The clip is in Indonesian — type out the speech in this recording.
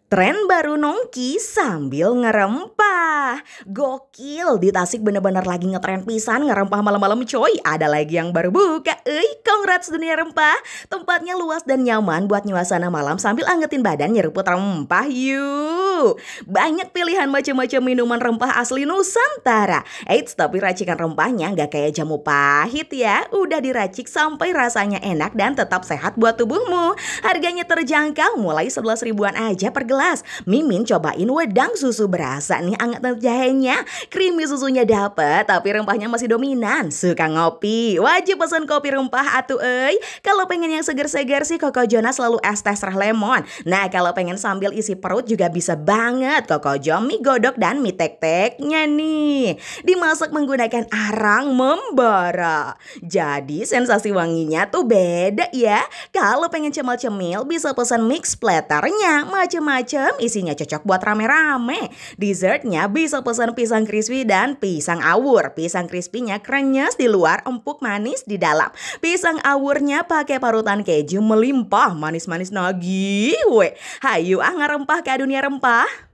Tren baru nongki sambil ngerempah. Gokil, di Tasik bener-bener lagi ngetren pisan ngerempah malam-malam coy. Ada lagi yang baru buka, congrats dunia rempah. Tempatnya luas dan nyaman buat nyuasana malam sambil angetin badan nyeruput rempah yuk. Banyak pilihan macam-macam minuman rempah asli Nusantara. Eits, tapi racikan rempahnya nggak kayak jamu pahit ya. Udah diracik sampai rasanya enak dan tetap sehat buat tubuhmu. Harganya terjangkau mulai 11 ribuan aja per gelas. Mimin cobain wedang susu berasa nih anget jahenya. Creamy susunya dapet tapi rempahnya masih dominan. Suka ngopi? Wajib pesan kopi rempah atuh euy. Kalau pengen yang seger-seger sih Koko Jonas selalu es teh serah lemon. Nah kalau pengen sambil isi perut juga bisa banget Koko Jo mie godok dan mie tek-teknya nih. Dimasak menggunakan arang membara. Jadi sensasi wanginya tuh beda ya. Kalau pengen cemil-cemil bisa pesan mix platternya. Macem-macem isinya cocok buat rame-rame. Dessertnya bisa pesan pisang crispy dan pisang awur. Pisang crispy-nya krenyes di luar, empuk manis di dalam. Pisang awurnya pakai parutan keju melimpah, manis-manis nagih. Hayu ngarempah ke dunia rempah.